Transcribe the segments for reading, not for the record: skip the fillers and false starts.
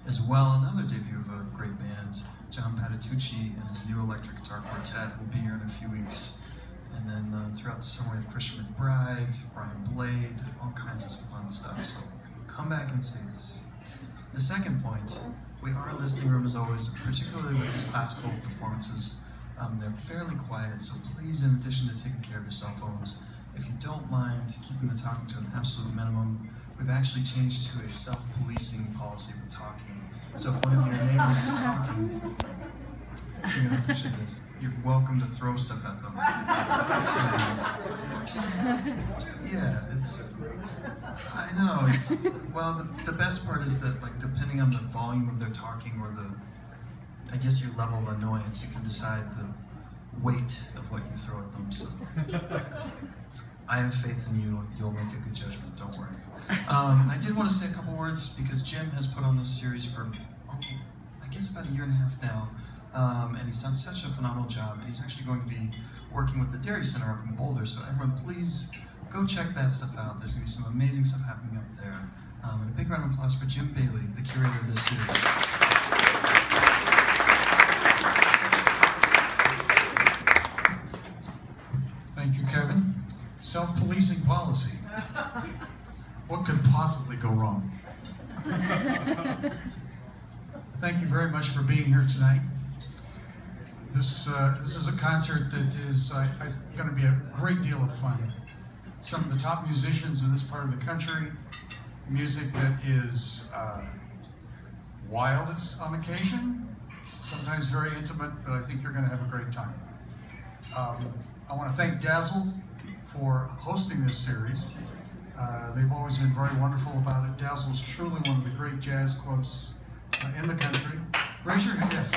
as well. Another debut of a great band, John Patitucci and his new electric guitar quartet will be here in a few weeks. And then throughout the summer we have Christian McBride, Brian Blade, all kinds of fun stuff. So come back and see us. The second point, we are a listening room as always, particularly with these classical performances. They're fairly quiet, so please, in addition to taking care of your cell phones, if you don't mind keeping the talking to an absolute minimum, we've actually changed to a self-policing policy with talking. So if one of your neighbors is talking, you're going to appreciate this. You're welcome to throw stuff at them. Yeah, I know, well, the best part is that, like, depending on the volume of their talking or I guess your level of annoyance, you can decide the weight of what you throw at them, so. I have faith in you, you'll make a good judgment, don't worry. I did want to say a couple words because Jim has put on this series for, I guess about 1.5 years now, and he's done such a phenomenal job, and he's actually going to be working with the Dairy Center up in Boulder, so everyone please go check that stuff out. There's going to be some amazing stuff happening up there. And a big round of applause for Jim Bailey, the curator of this series. Thank you, Kevin. Self-policing policy. What could possibly go wrong? Thank you very much for being here tonight. This is a concert that is going to be a great deal of fun. Some of the top musicians in this part of the country, music that is wild on occasion, sometimes very intimate, but I think you're going to have a great time. I want to thank Dazzle for hosting this series. They've always been very wonderful about it. Dazzle is truly one of the great jazz clubs in the country. Raise your hand, yes.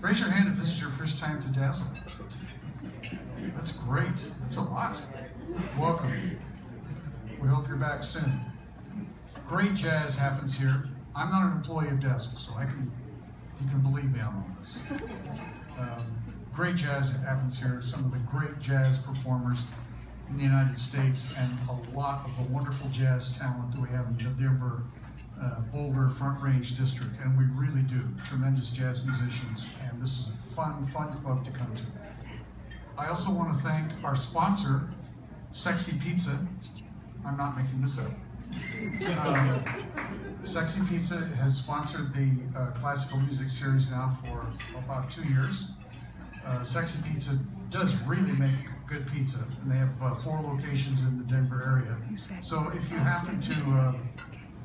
Raise your hand if this is your first time to Dazzle. That's great. That's a lot. Welcome. We hope you're back soon. Great jazz happens here. I'm not an employee of Dazzle, so you can believe me on all this. Great jazz happens here. Some of the great jazz performers in the United States, and a lot of the wonderful jazz talent that we have in the Denver, Boulder Front Range District, and we really do. Tremendous jazz musicians, and this is a fun club to come to. I also want to thank our sponsor, Sexy Pizza. I'm not making this up. Sexy Pizza has sponsored the classical music series now for about 2 years. Sexy Pizza does really make good pizza, and they have 4 locations in the Denver area. So if you happen to,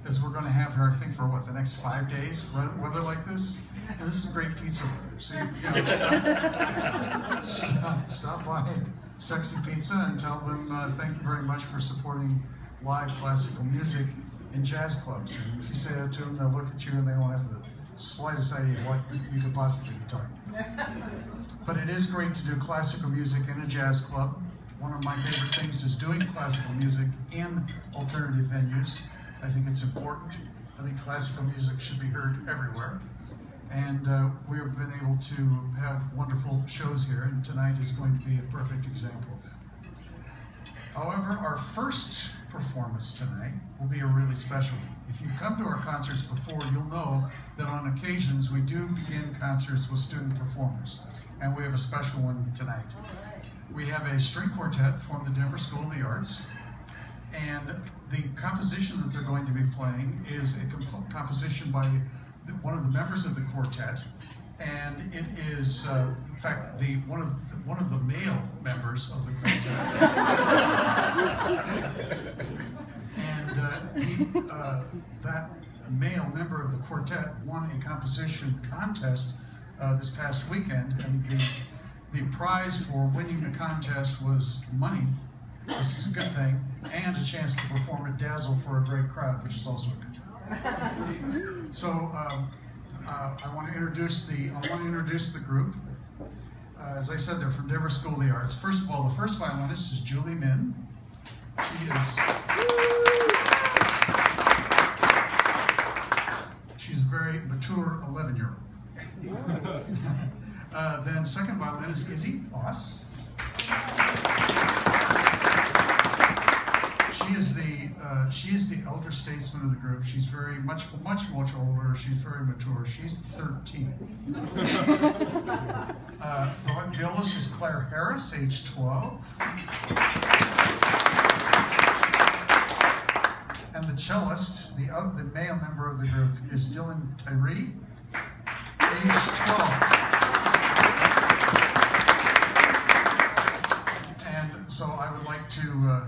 as we're going to have here, I think for the next 5 days, weather like this, and this is great pizza weather. So stop by Sexy Pizza and tell them thank you very much for supporting live classical music in jazz clubs. And if you say that to them, they'll look at you and they won't have the slightest idea what you could possibly be talking about. But it is great to do classical music in a jazz club. One of my favorite things is doing classical music in alternative venues. I think it's important. I think classical music should be heard everywhere. And we have been able to have wonderful shows here, and tonight is going to be a perfect example of that. However, our first performance tonight will be a really special one. If you've come to our concerts before, you'll know that on occasions we do begin concerts with student performers, and we have a special one tonight. We have a string quartet from the Denver School of the Arts, and the composition that they're going to be playing is a composition by one of the members of the quartet, and it is, in fact, one of the male members of the quartet. And that male member of the quartet won a composition contest this past weekend, and the prize for winning the contest was money, which is a good thing, and a chance to perform at Dazzle for a great crowd, which is also a good thing. So I want to introduce the group. As I said, they're from Denver School of the Arts. First of all, the first violinist is Julie Minn. She's a very mature 11-year-old. Then second violinist is Isabelle. She is the elder statesman of the group. She's very much older. She's very mature. She's 13. The violist is Claire Harris, age 12. And the cellist, the male member of the group, is Dylan Tyree, age 12. And so I would like to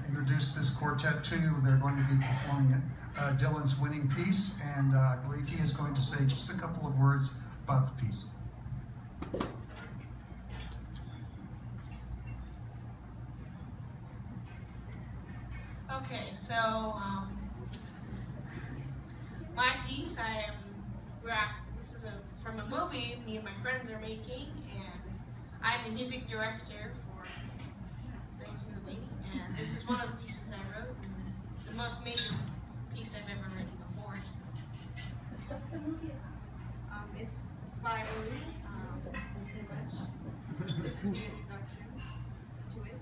introduce this quartet to you. They're going to be performing Dylan's winning piece, and I believe he is going to say just a couple of words about the piece. Okay, so my piece, this is from a movie me and my friends are making, and I'm the music director for this movie, and this is one of the pieces I wrote, and the most major piece I've ever written before. So. What's the movie about? It's a spy movie, pretty much. This is the introduction to it.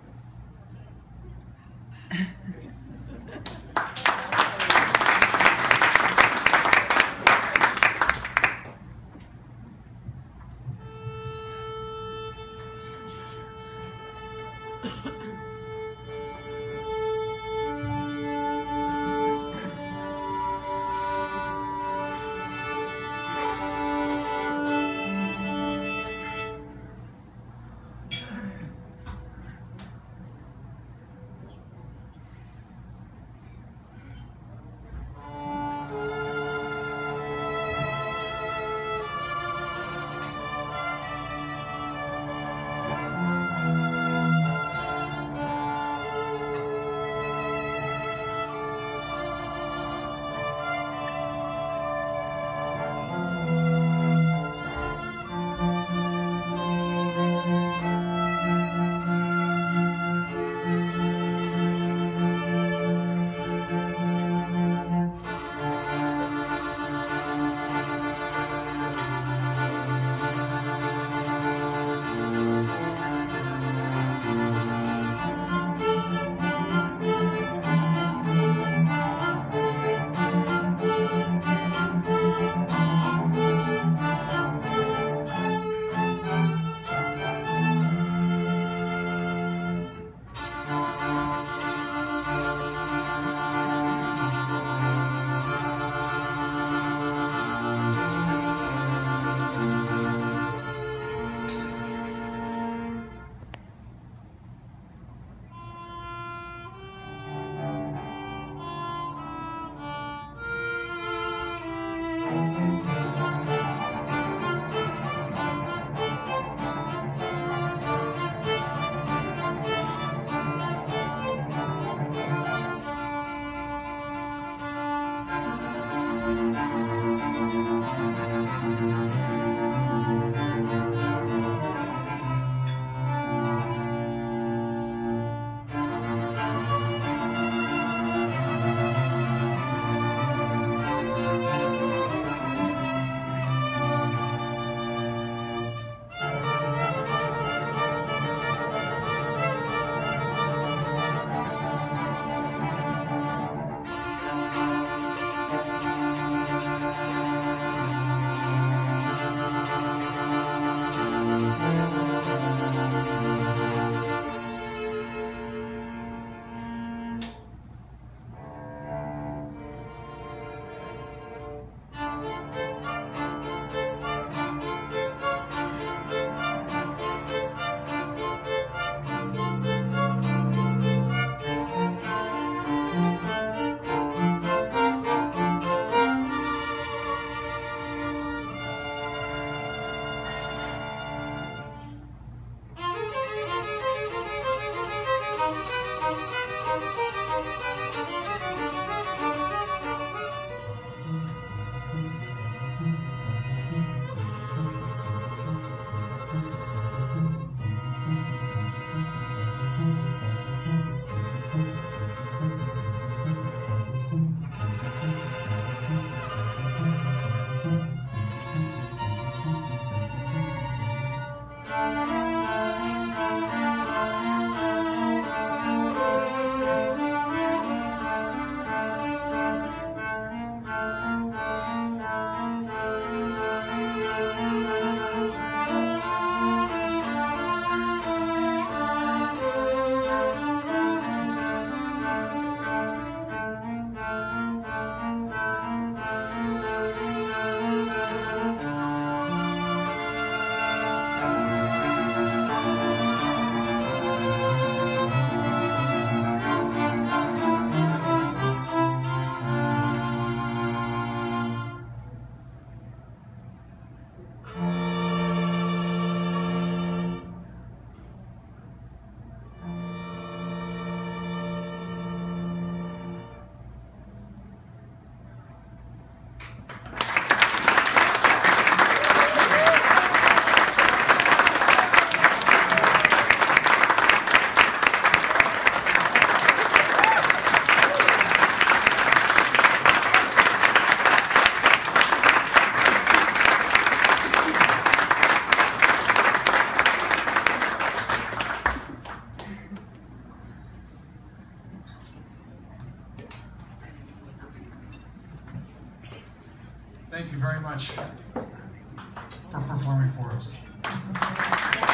thank you very much for performing for us.